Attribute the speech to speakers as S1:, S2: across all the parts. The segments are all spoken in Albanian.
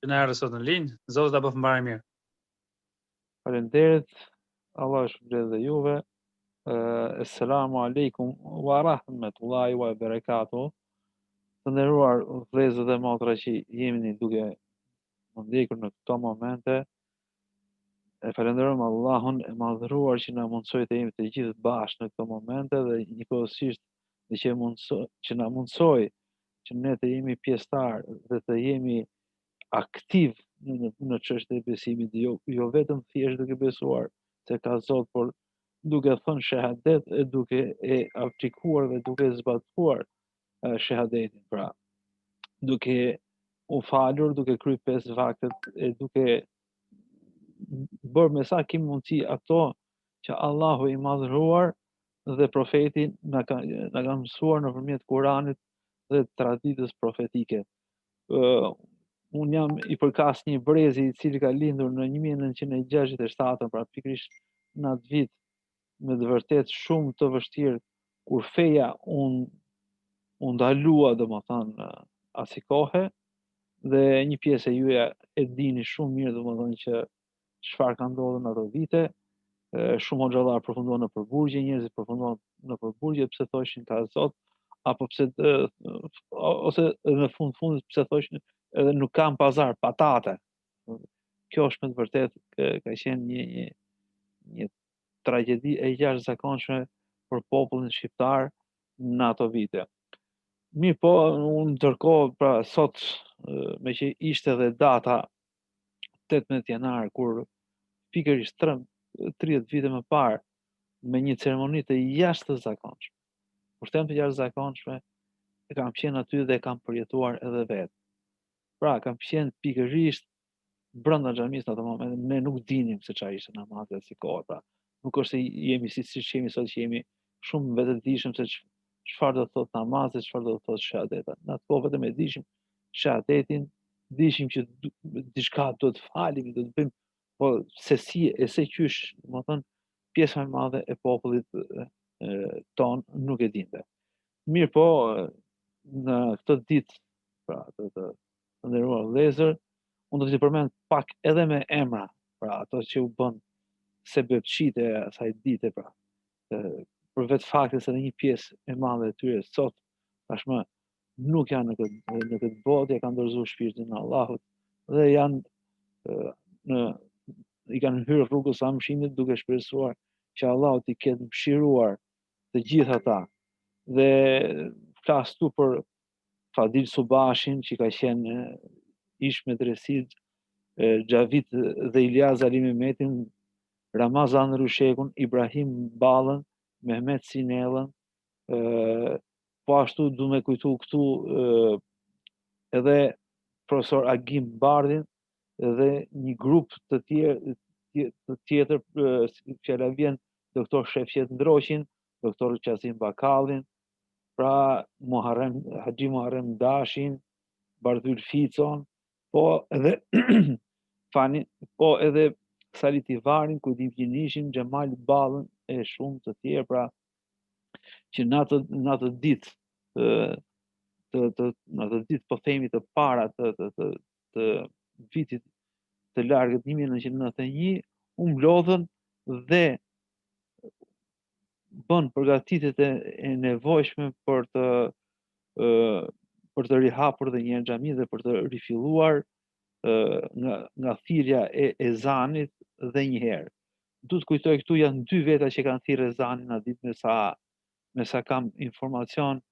S1: që na erdhe sot në linjë. Zoti ta bëf mbarë mirë.
S2: Faleminderit, Allah shpërblet dhe juve. Assalamu alaikum wa rahmetullahi wa barakatuh. Të nderuar vëllezër dhe motra që jemi duke më ndjekur në këto momente, e falenderojmë Allahun e madhëruar që na mundsoi të jemi të gjithë bashkë në këto momente dhe njëkohësisht që na mundsoi që ne të jemi pjesëtar dhe të jemi aktiv në çështën e besimit, jo vetëm thjesht duke besuar se ka Zot, por duke thënë shahadet e duke e aplikuar dhe duke zbatuar shahadetin. Pra, duke u falur, duke kryer 5 vaktet e duke bërë me sa kim mundësi ato që Allahu i madhëruar dhe profeti na ka mësuar nëpërmjet Kuranit dhe traditës profetike. Unë jam i përkas një brezi i cili ka lindur në 1967, pra pikërisht në atë vit me të vërtet shumë të vështirë, kur feja u ndalua, domethënë, asikohe, dhe një pjesë e juja e dini shumë mirë, domethënë, që çfarë ka ndodhur në ato vite. Shumë hoxhallar përfunduan në përburgje, njerëzit përfunduan në përburgje pse thoshin ka Zot, apo pse ose në fundit pse thoshin edhe nuk kam pazar, patate. Kjo është me të vërtetë ka qenë një tragjedi e jashtëzakonshme për popullin shqiptar në ato vite. Mirë po, unë ndërkohë, pra sot, me që ishte dhe data 18 janar, kur pikërisht 30 vite më parë, me një ceremoni të jashtëzakonshme, kur them të jashtëzakonshme, e kam qenë aty dhe kam përjetuar edhe vetë. Pra, kam qenë pikërisht brenda xhamisë në atë moment, ne nuk dinim se çfarë ishte namazi si kohë, pra. Nuk është se jemi siç jemi sot, që jemi shumë vetëdijshëm se çfarë do të thotë namazi, çfarë do të thotë shahadeta. Në atë kohë vetëm e dishim shahadetin, dishim që diçka duhet të falim, do të bëjmë, po se si e se qysh, domethënë pjesa e madhe e popullit ton nuk e dinte. Mirë po, në këtë ditë, pra të nderuar vëllezër, unë do t'i përmend pak edhe me emra, pra ato që u bën sebepçit e asaj dite, pra. Për vetë faktin se një pjesë e madhe e tyre sot tashmë nuk janë në këtë botë, ja kanë dorëzuar shpirtin në Allahut dhe i kanë hyrë rrugës së amshimit duke shpresuar që Allahu t'i ketë mëshiruar të gjithë ata. Dhe flas tu për Fadil Subashin, që ka qenë ish medresit, Xhavit dhe Ilyas Ali Mehmetin, Ramazan Rushekun, Ibrahim Ballën, Mehmet Sinellën, po ashtu du me kujtu këtu edhe profesor Agim Bardhin dhe një grup të tjetër, fjala vjen doktor Shefqet Ndroqin, doktor Qasim Bakallin, pra Haxhi Muharrem Dashin, Bardhyl Ficon, po edhe po edhe Salit Ivarin, Kujdim Gjinishin, Xhemal Ballën e shumë të tjerë, pra që në atë ditë në atë ditë, po themi, të para të vitit të largët 1991, u mblodhën dhe bën përgatitjet e nevojshme për të rihapur dhe një xhami dhe për të rifilluar nga thirrja e ezanit dhe një herë. Du të kujtoj këtu, janë 2 veta që kanë thirrë ezanin atë ditë, me sa kam informacion,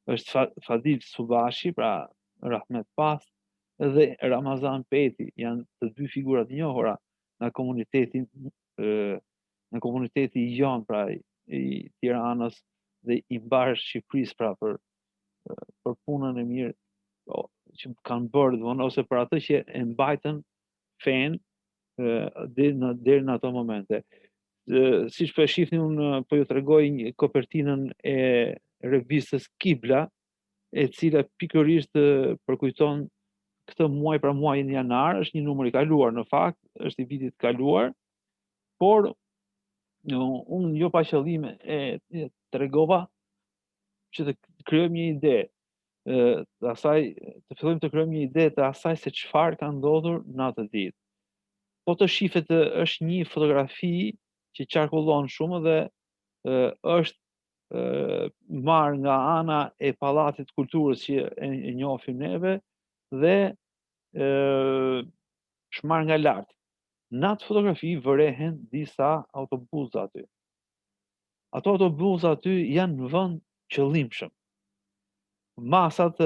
S2: është Fadil Subashi, pra Rahmet Pas, dhe Ramazan Peti, janë të 2 figurat njohura në komuniteti jon, pra i Tiranës dhe i mbarë Shqipërisë, pra për punën e mirë që kanë bërë, ose për atë që e mbajtën fen deri në ato momente. Siç po e shihni, unë po ju tregoj kopertinën e revistës Kibla, e cila pikërisht përkujton këtë muaj, pra muajin janar, është një numër i kaluar në fakt, është i vitit kaluar, por unë jo pa qëllim e tregova që të krijojmë një ide të asaj, të fillojmë të krijojmë një ide të asaj se çfarë ka ndodhur në atë ditë. Po të shifet është një fotografi që qarkullon shumë dhe është marrë nga ana e Pallatit të Kulturës që e njohim neve dhe është marrë nga lart. Në atë fotografi vërehen disa autobusa aty. Ato autobusa aty janë në vend qëllimshëm. Masat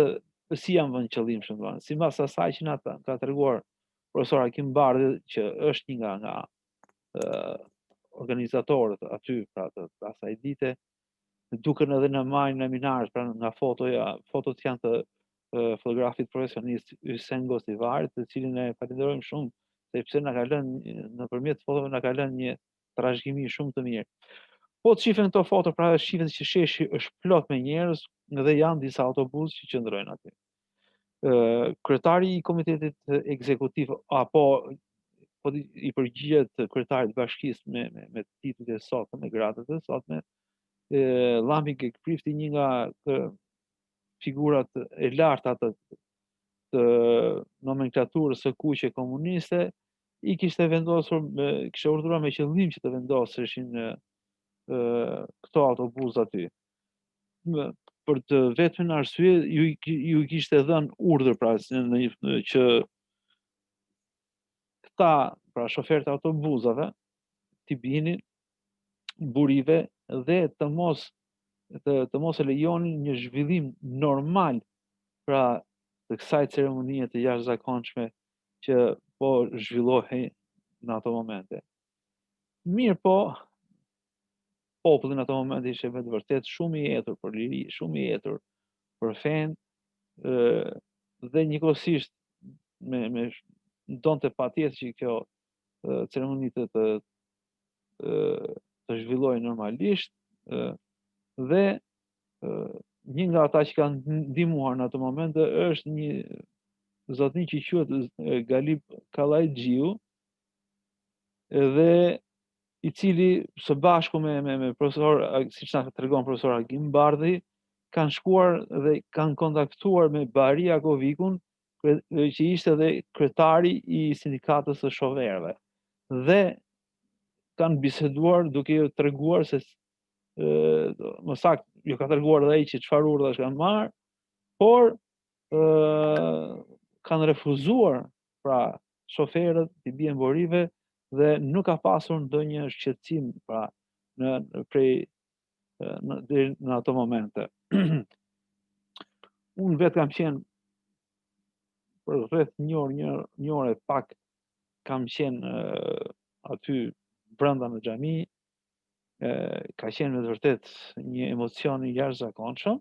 S2: si janë vend qëllimshëm, sipas asaj që na ka treguar profesor Hakim Bardhi, që është një nga organizatorët aty pra të asaj dite, duken edhe në majën e Minarës, pra nga fotot janë të fotografit profesionist Hysén Gostivarit, të cilin e falenderojmë shumë sepse na ka lënë nëpërmjet fotove na ka lënë një trashëgimi shumë të mirë. Po të shifen këto foto, pra shihet që sheshi është plot me njerëz dhe janë disa autobusë që qëndrojnë aty. Kryetari i komitetit ekzekutiv apo i përgjigjet kryetarit të bashkisë me titujt e sotme, me gradat e sotme, Llami Gekprifti, një nga figurat e larta të nomenklaturës së kuqe komuniste, i kishte vendosur, kishte urdhëruar me qëllim që të vendoseshin këto autobus aty. Për të vetmin arsye ju kishte dhënë urdhër pra që këta, pra shoferët e autobusave, t'i binin burive dhe të mos e lejonin një zhvillim normal pra të kësaj ceremonie të jashtëzakonshme që po zhvillohej në ato momente. Mirë po, populli në ato momente ishte me të vërtet shumë i etur për liri, shumë i etur për fen, dhe njëkohësisht me donte patjetër që kjo ceremoni të zhvillohej normalisht, dhe një nga ata që kanë ndihmuar në ato momente është një zotëni që quhet Galip Kallajxhiu, dhe i cili së bashku me profesor, siç na tregon profesor Hakim Bardhi, kanë shkuar dhe kanë kontaktuar me Bahri Jakovikun, që ishte edhe kryetari i sindikatës së shoferëve. Dhe kanë biseduar duke ju treguar se më saktë ju ka treguar edhe ai që çfarë urdhrash kanë marrë, por kanë refuzuar pra shoferët t'i bien borive dhe nuk ka pasur ndonjë shqetësim pra deri në ato momente. Unë vetë kam qenë për rreth një orë e pak kam qenë aty brenda në xhami, ka qenë me të vërtet një emocion i jashtëzakonshëm,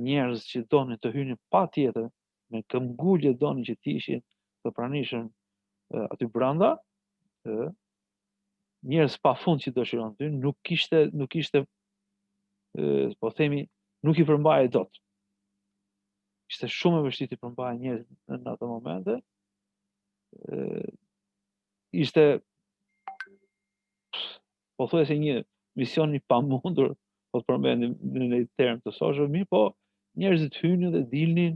S2: njerëz që donin të hynin patjetër, me këmbgulje donin që të ishin të pranishëm aty brenda, njerëz pafund që dëshiron ty, nuk ishte po themi, nuk i përmbaje dot. Ishte shumë e vështirë të përmbaje njerëz në ato momente. Ishte pothuajse një mision i pamundur, po të përmendim në një term të soshëm, mirë po njerëzit hynin dhe dilnin,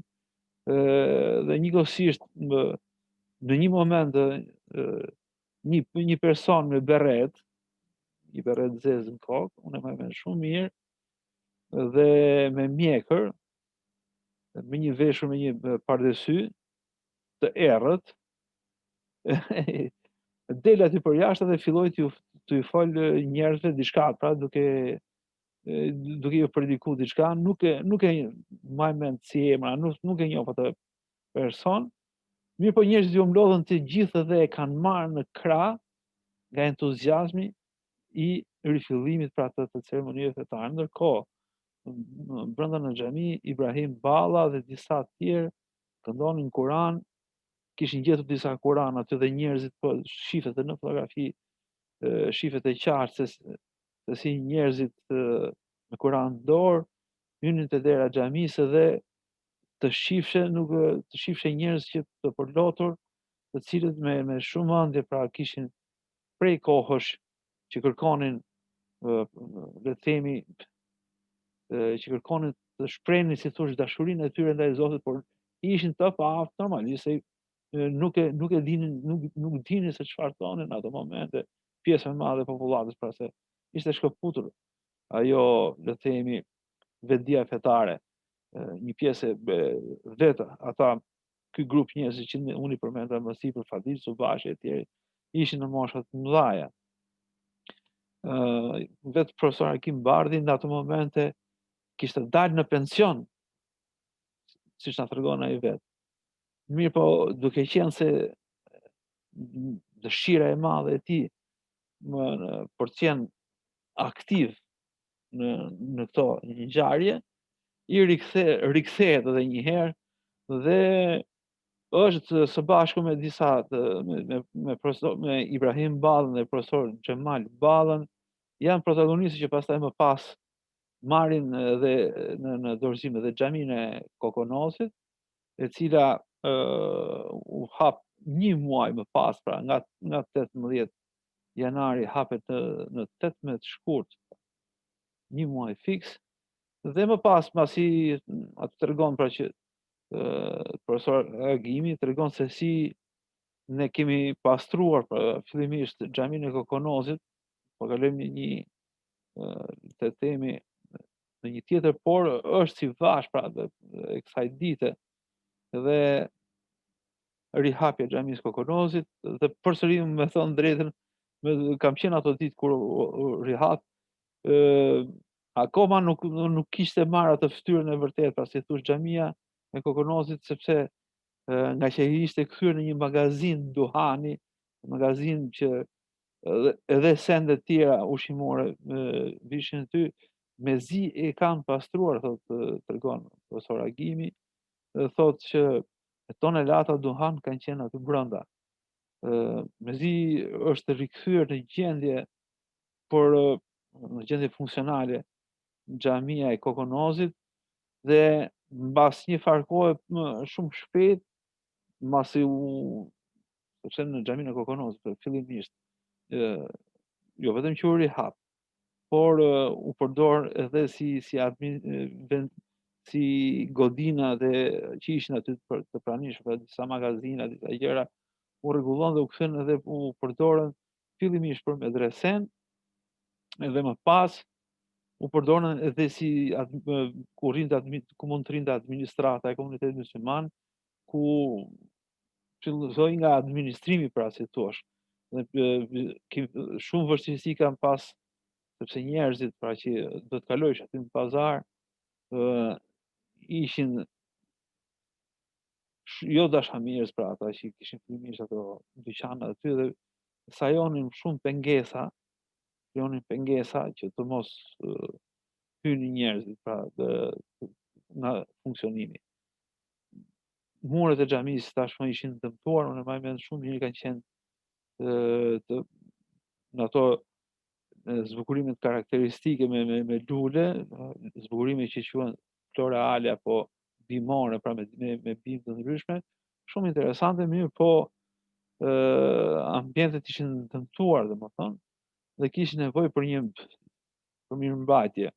S2: dhe njëkohësisht në një moment një person me berret, një berret zezë në kokë, unë e mbaj shumë mirë, dhe me mjekër, me një veshur me një pardesy të errët, del aty për jashtë dhe filloi t'ju fol njerëzve diçka, pra duke ju predikuar diçka, nuk e mbaj mend si emra, nuk e njoh atë person. Mirë po njerëzit ju mlodhen të gjithë dhe e kanë marrë në krah nga entuziazmi i rifillimit pra të ceremonive fetare. Ndërkohë, brenda në xhami, Ibrahim Balla dhe disa të tjerë këndonin Kur'an, kishin gjetur disa Kur'an aty dhe njerëzit po shifet në fotografi, shifet e qartë se si njerëzit me Kur'an në dorë hynin te dera e xhamisë dhe të shifshe njerëz që të përlotur, të cilët me shumë ëndje pra kishin prej kohësh që kërkonin, le të themi, që kërkonin të shprehin si thosh dashurinë e tyre ndaj Zotit, por ishin të paaftë normalisht se nuk e dinin, nuk dinin se çfarë thonin në ato momente pjesë e madhe e popullatës, pra se ishte shkëputur ajo, le të themi, vetdia fetare, një pjesë vetë ata, ky grup njerëzish që unë i përmenda më sipër, Fadil, Subashi e tjerë, ishin në mosha të mëdhaja. Vetë profesor Hakim Bardhi në ato momente kishte dalë në pension, siç na tregon ai vetë. Mirë po, duke qenë se dëshira e madhe e tij për të qenë aktiv në këto ngjarje, i rikthehet edhe një herë dhe është së bashku me disa me Ibrahim Ballën dhe profesor Xhemal Ballën, janë protagonistë që pastaj më pas marrin edhe në dorëzim edhe xhaminë e Kokonosit, e cila u hap një muaj më pas, pra nga 18 janari hapet në 18 shkurt, një muaj fiks, dhe më pas, pasi atë tregon pra që profesor Agimi tregon se si ne kemi pastruar fillimisht xhaminë e Kokonozit, po kalojmë një të themi në një tjetër, por është si vash pra e kësaj dite dhe rihapja e xhamisë Kokonozit, dhe përsëri me thënë drejtën, kam qenë ato ditë kur rihap, akoma nuk kishte marrë atë fytyrën e vërtetë, pra si thosh xhamia e Kokonozit, sepse nga që ishte kthyer në një magazin duhani, magazin që edhe sende tjera ushqimore vishin aty, mezi e kanë pastruar, tregon profesor Agimi, thotë që tonelata duhan kanë qenë aty brenda. Mezi është rikthyer në gjendje, por në gjendje funksionale xhamia e Kokonozit, dhe mbas një farë kohe shumë shpejt, mbasi sepse në xhaminë e Kokonozit fillimisht jo vetëm që u rihap, por u përdor edhe si godina dhe që ishin aty të pranishme, disa magazina, disa gjëra, u rregullon dhe u kthen edhe u përdorën fillimisht për medresen, edhe më pas u përdorën edhe si ku mund të rrinte administrata e komunitetit musliman, ku filloi nga administrimi, pra si thua. Shumë vështirësi kanë pas, sepse njerëzit pra që do të kalojsh aty në pazar, ishin jo dashamirës, pra ata që kishin fillimisht ato dyqanet aty, dhe sajonin shumë pengesa, që të mos hynin njerëzit pra në funksionimi. Muret e xhamisë tashmë ishin dëmtuar, unë mbaj mend shumë mirë kanë qenë në ato zbukurimet karakteristike me lule, zbukurime që quhen floreale apo bimore, pra me bimë të ndryshme, shumë interesante, mirë po ambientet ishin dëmtuar, domethënë, dhe kishin nevojë për mirëmbajtje.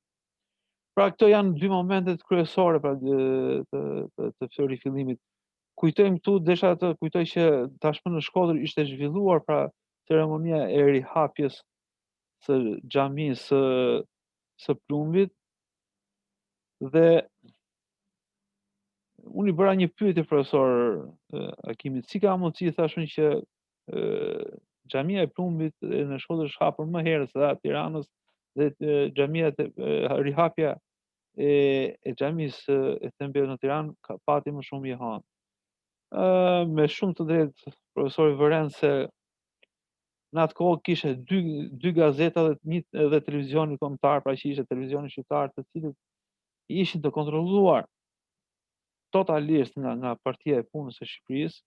S2: Pra këto janë dy momentet kryesore pra të rifillimit. Kujtojmë këtu, desha të kujtoj që tashmë në Shkodër ishte zhvilluar pra ceremonia e rihapjes së xhamisë së Plumbit, dhe unë i bëra një pyetje profesor Hakimit, si ka mundësi, thashun, që xhamia e Plumbit në Shkodër është hapur më herët se ajo e Tiranës, dhe xhamia rihapja e xhamisë e Thembellit në Tiranë pati më shumë jehan. Me shumë të drejtë profesori vëren se në atë kohë kishte dy gazeta dhe televizioni kombëtar, pra që ishte televizioni shqiptar, të cilët ishin të kontrolluar totalisht nga Partia e Punës së Shqipërisë,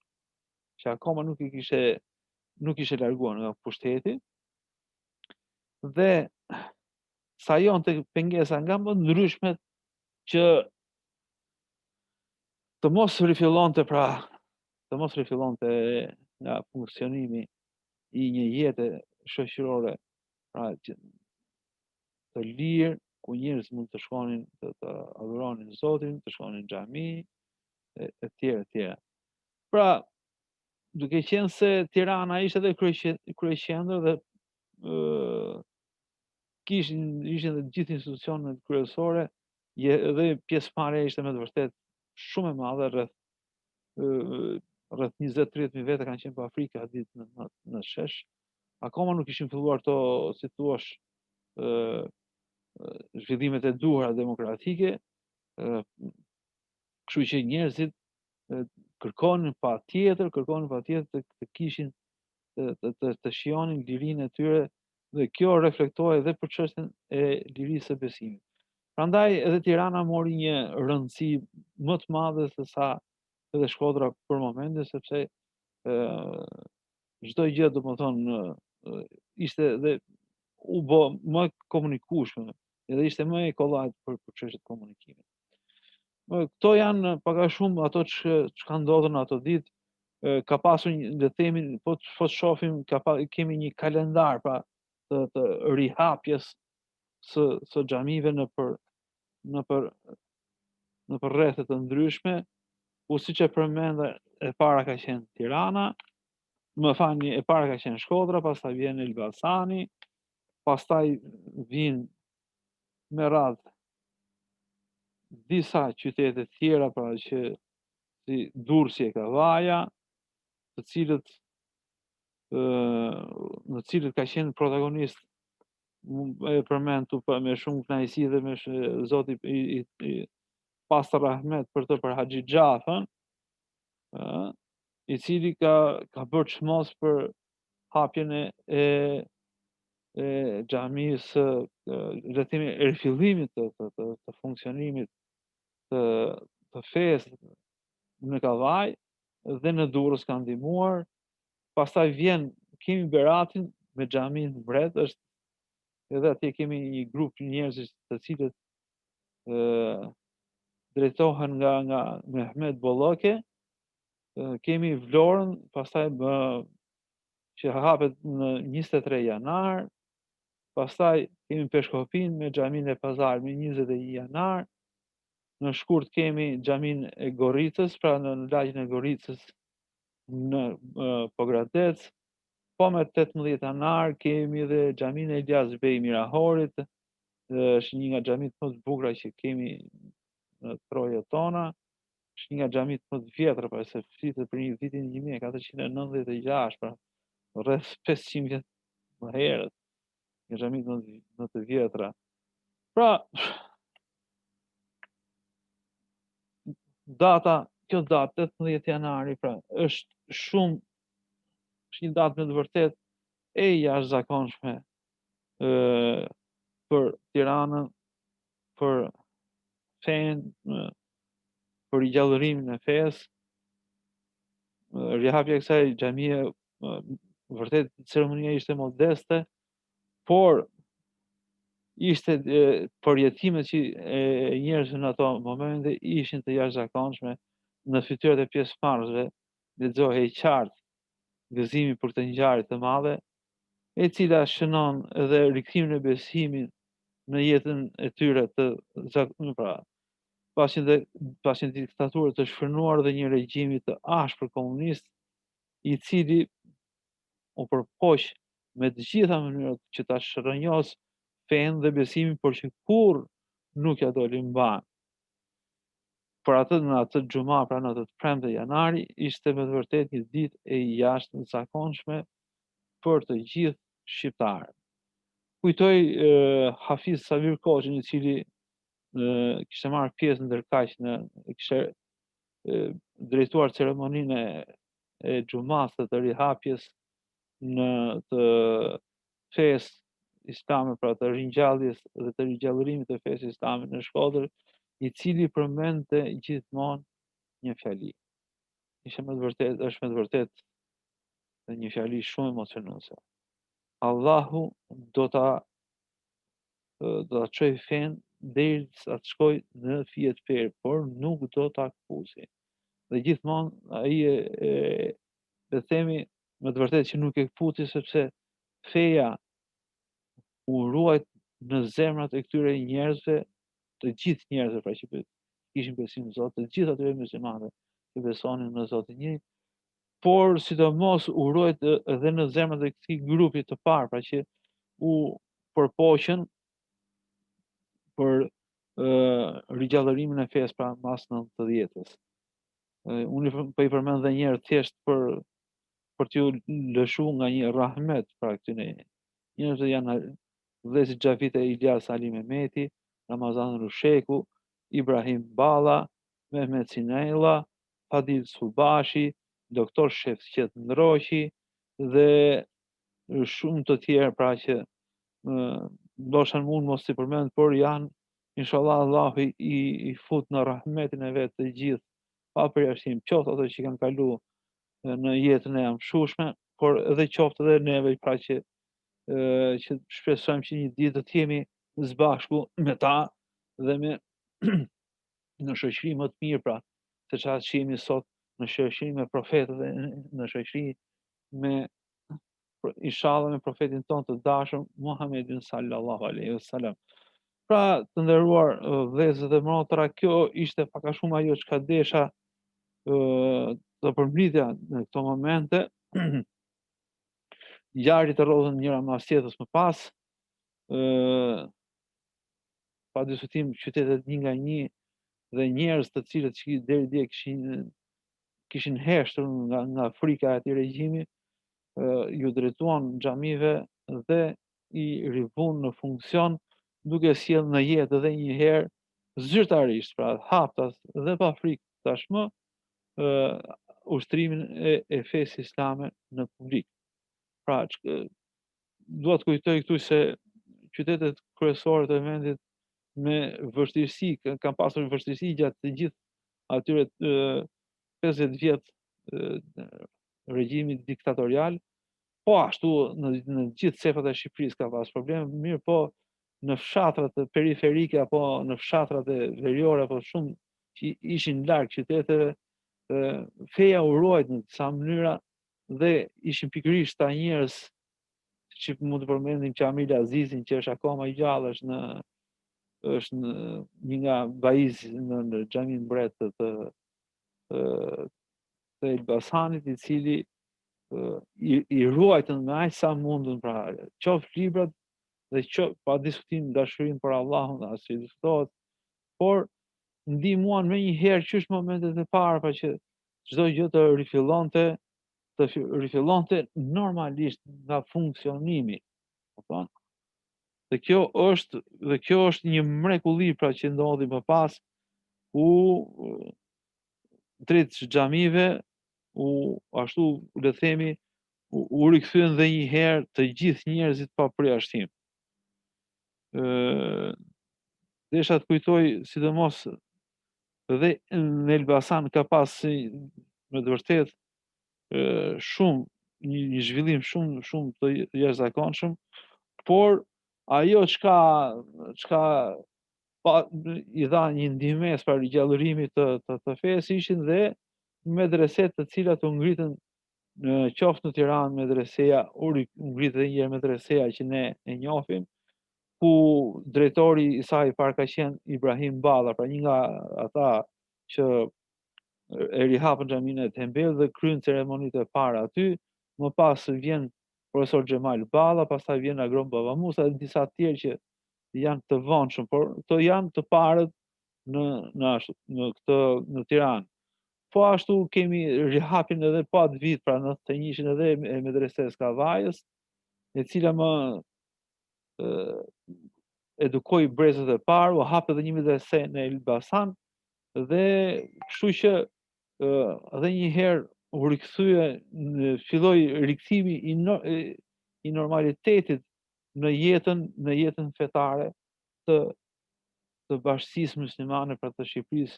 S2: që akoma nuk ishte larguar nga pushteti, dhe sajonte pengesa nga më të ndryshmet që të mos rifillonte nga funksionimi i një jete shoqërore, pra të lirë, ku njerëz mund të shkonin të adhuronin Zotin, të shkonin në xhami, e tjera, e tjera. Pra, duke qenë se Tirana ishte edhe kryeqendër dhe ishin dhe gjithë institucionet kryesore, edhe pjesëmarrja ishte me të vërtetë shumë e madhe, rreth 20-30.000 vete kanë qenë pa Afrikë atë ditë në shesh. Akoma nuk ishin filluar to, si thua, zhvillimet e duhura demokratike, kështu që njerëzit kërkonin patjetër të kishin të shijonin lirinë e tyre, dhe kjo reflektohej edhe për çështjen e lirisë së besimit. Prandaj edhe Tirana mori një rëndësi më të madhe se sa edhe Shkodra për momentin, sepse çdo gjë domethënë ishte dhe u bë më komunikueshme, edhe ishte më e kollajt për çështjet e komunikimit. Këto janë pak a shumë ato çka ndodhen ato ditë. Ka pasur le të themi, po të shohim, kemi një kalendar pra të rihapjes së xhamive nëpër rrethet të ndryshme, ku siç e përmenda, e para ka qenë Tirana, më falni, e para ka qenë Shkodra, pastaj vjen Elbasani, pastaj vijnë me radhë disa qytete tjera, pra që si Durrësi e Kavaja, në cilët ka qenë protagonist, e përmend tu me shumë kënaqësi dhe me Zoti i Pastër Rahmet për Haxhi Xhafën, i cili ka bërë çmos për hapjen e xhamisë, le të themi rifillimit të funksionimit të fesë në Kavaj, dhe në Durrës ka ndihmuar. Pastaj kemi Beratin me xhamin Mbret, edhe atje kemi një grup njerëzish të cilët drejtohen nga Mehmet Bollake. Kemi Vlorën, pastaj që hapet në 23 janar, pastaj kemi Peshkopin me xhamin e Pazarit me 21 janar. Në Shkurt kemi xhamin e Gorricës, pra në lagjen e Gorricës në Pogradec. Po me 18 janar kemi edhe xhamin e Elias Bej Mirahorit, është një nga xhamit më të bukura që kemi në trojet tona, është një nga xhamit më të vjetra, pra se flitet për një vitin 1496, pra rreth 500 vjet më herët, një xhamit më të vjetra. Pra, kjo datë 18 janari, pra është një datë me të vërtet e jashtëzakonshme për Tiranën, për fenë, për rigjallërimin e fesë. Rihapja e kësaj xhamie, vërtet ceremonia ishte modeste, por ishte përjetimet që njerëzve në ato momente ishin të jashtëzakonshme. Në fytyrat e pjesëmarrësve lexohej qartë gëzimi për të ngjarje të madhe, e cila shënon edhe rikthimin e besimit në jetën e tyre pra pashin diktaturë të shfrenuar dhe një regjimi të ashpër komunist, i cili u përpoq me të gjitha mënyrat që ta shërënjos fenë dhe besimin, por që kurrë nuk ja doli mban. Për atë në atë xhuma, pra në atë premte janari, ishte me të vërtetë një ditë e jashtëzakonshme për të gjithë shqiptarët. Kujtoj Hafiz Savir Koçin, i cili kishte marrë pjesë ndërkaq kishte drejtuar ceremoninë e xhumas të rihapjes në të fesë islame, pra të ringjalljes dhe të rigjallërimit të fesë islame në Shkodër, i cili përmendte gjithmonë një fjali. Është me të vërtetë një fjali shumë emocionuese. Allahu do ta çojë fenë derisa të shkojë në fije të perë, por nuk do ta akpusi. Dhe gjithmonë ai le themi me të vërtetë që nuk e kputi, sepse feja u ruajt në zemrat e këtyre njerëzve, të gjithë njerëzve pra që kishin besim në Zot, të gjithë atyre muslimanëve që besonin në Zotin një, por sidomos urohet edhe në zemrat e këtij grupi të parë, pra që u përpoqën për rigjallërimin e fesë pra mas 90-s. Unë po i përmend edhe një herë thjesht për t'ju lëshu nga një rahmet pra këtyre njerëzve janë vëllezërit Xhavit e Ilyas Ali Mehmeti, Ramazan Rusheku, Ibrahim Balla, Mehmet Sinella, Fadil Subashi, doktor Shefqet Ndroqi dhe shumë të tjerë pra që ndoshta mund mos i përmend, por janë inshallah Allahu i fut në rahmetin e vet të gjithë pa përjashtim, qoftë ato që kanë kalu në jetën e amshushme, por edhe qoftë edhe neve pra që shpresojmë që një ditë të jemi së bashku me ta dhe me në shoqëri më të mirë pra, se çfarë që jemi sot në shoqëri me profetët dhe në shoqëri me inshallah me profetin ton të dashur Muhammedin sallallahu alaihi wasallam. Pra, të nderuar vëllezër dhe motra, kjo ishte pak a shumë ajo çka desha të përmbledhja në këto momente. Ngjarjet e rrodhen njëra mas tjetrës më pas. Pa diskutim qytetet një nga një dhe njerëz të cilët që deri dje kishin heshtur nga frika e atij regjimi, ju drejtuan xhamive dhe i rivun në funksion duke sjell në jetë edhe një herë zyrtarisht, pra haptas dhe pa frikë tashmë, ushtrimin e fesë islame në publik. Pra, dua të kujtoj këtu se qytetet kryesore të vendit me vështirësi, kanë pasur vështirësi gjatë të gjithë atyre 50 vjet regjimit diktatorial, po ashtu në gjithë cepat e Shqipërisë ka pas probleme, mirë po në fshatrat periferike apo në fshatrat e veriore apo shumë që ishin larg qyteteve, feja u ruajt në disa mënyra dhe ishin pikërisht ta njerëz që mund të përmendim Qamil Azizin që është akoma i gjallë, është në një nga vaiz në xhamin mbret të Elbasanit, i cili i ruajtën me aq sa mundën, pra qoftë librat dhe pa diskutim dashurinë për Allahun, as që diskutohet, por ndihmuan me një herë qysh momentet e para, pra që çdo gjë të rifillonte normalisht nga funksionimi. Kupton? Dhe kjo është një mrekulli pra që ndodhi më pas, ku drejt xhamive ashtu le të themi u rikthyen dhe një herë të gjithë njerëzit pa përjashtim. Desha të kujtoj sidomos dhe në Elbasan ka pas me të vërtet shumë një zhvillim shumë të jashtëzakonshëm, por ajo çka i dha një ndihmesë për rigjallërimit të fesë ishin dhe medreset të cilat u ngritën qoftë në Tiranë medreseja, u ngrit edhe një medreseja që ne e njohim, ku drejtori i saj parë ka qenë Ibrahim Balla, pra një nga ata që e rihapën xhaminë e Tembel dhe kryen ceremonitë e para aty. Më pas vjen profesor Xhemal Balla, pastaj vjen Agron Baba Musa dhe disa të tjerë që janë të vonshëm, por këto janë të parët në Tiranë. Po ashtu kemi rihapjen edhe pa atë vit, pra në 91-shin edhe e medreses Kavajës, e cila më edukoi brezët e parë, u hap edhe një medrese në Elbasan dhe kështu që edhe një herë u rikthye, filloi rikthimi i normalitetit në jetën fetare të bashkësisë muslimane pra të Shqipërisë,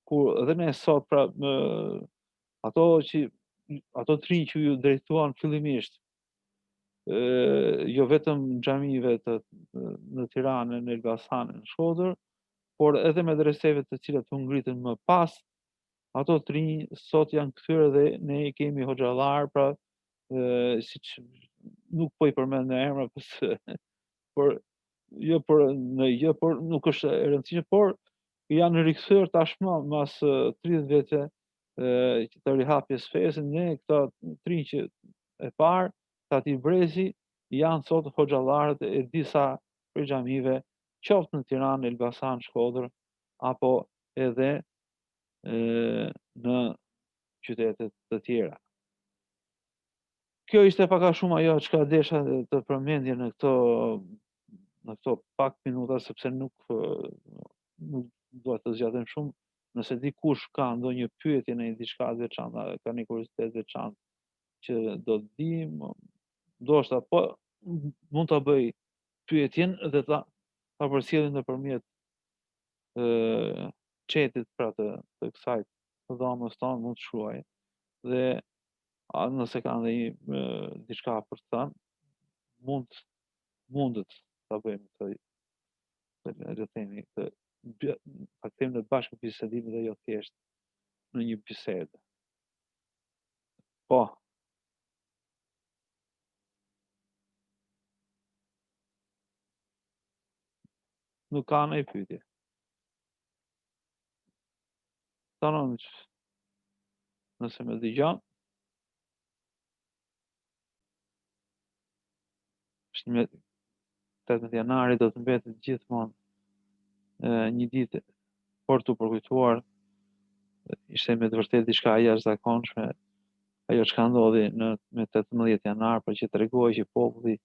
S2: ku edhe ne sot pra ato të rinj që ju drejtuan fillimisht, jo vetëm xhamive në Tiranë, në Elbasan, në Shkodër, por edhe medreseve të cilat u ngritën më pas, ato të rinj sot janë kthyer dhe ne i kemi hoxhallar, pra siç nuk po i përmend me emra, por por nuk është e rëndësishme, por janë rikthyer tashmë mas 30 vjeçe që të rihapjes fesë, ne këta trinj që e parë, të atij brezi, janë sot hoxhallarët e disa prej xhamive, qoftë në Tiranë, Elbasan, Shkodër, apo edhe në qytete të tjera. Kjo ishte pak a shumë ajo çka desha të përmendje në këto pak minuta, sepse nuk dua të zgjatem shumë. Nëse dikush ka ndonjë pyetje në diçka të veçantë, ka një kuriozitet veçantë që do të di, ndoshta po mund ta bëj pyetjen dhe ta përcjellim nëpërmjet chatit pra të kësaj dhomës tonë, mund të shkruaj. Dhe nëse ka ndonjë diçka për të thënë, mundet ta bëjmë le të themi ta kthejmë në bashkë bisedim dhe jo thjesht në një bisedë. Po. Nuk ka ndonjë pyetje. Tanon, nëse më dëgjon, është 18 janari do të mbetet gjithmonë një ditë por të përkujtuar. Ishte me të vërtetë diçka e jashtëzakonshme ajo çka ndodhi me 18 janar, për që tregoi që populli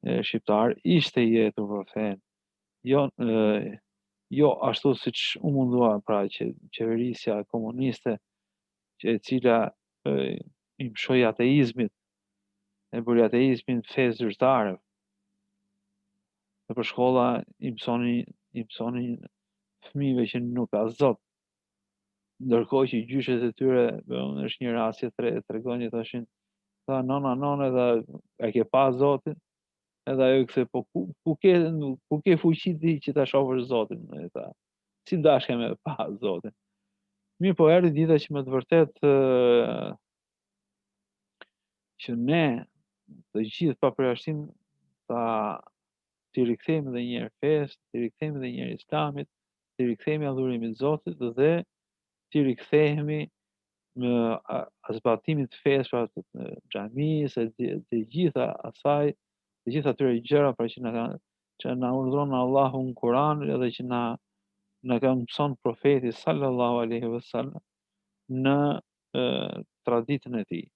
S2: shqiptar ishte i jetur për fen. Jo ashtu siç u mundua, pra që qeverisja komuniste e cila i mshoi ateizmit, e bëri ateizmin fesë zyrtare. Nëpër shkolla i mësonin fëmijëve që nuk ka Zot. Ndërkohë që gjyshet e tyre, është një rast që tregon që thoshin, tha nona edhe e ke pa Zotin? Edhe ajo i kthe, po ku ke fuqi ti që ta shohësh Zotin? E tha, si dashke me pa Zotin. Mirë, po erdhi dita që me të vërtet që ne të gjithë pa përjashtim t'i rikthejmë edhe një herë fesë, t'i rikthejmë edhe një herë Islamit, t'i rikthejmë adhurimit Zotit dhe t'i rikthehemi në zbatimin të fesë, pra të xhamisë, të gjitha asaj, të gjitha atyre gjëra pra që na urdhëron Allahu në Kur'an edhe që na ka mëson profeti sallallahu alaihi wasallam në traditën e tij.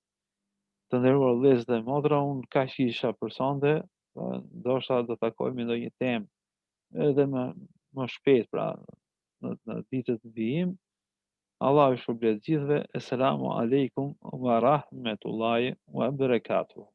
S2: Të nderuar vëllezër dhe motra, unë kaq isha për sonte, ndoshta do takojmë ndonjë temë edhe më shpejt, pra në ditët të vijim. Allahu ju shpërblet gjithëve. Esselamu alaikum wa rahmetullahi wa barakatuh.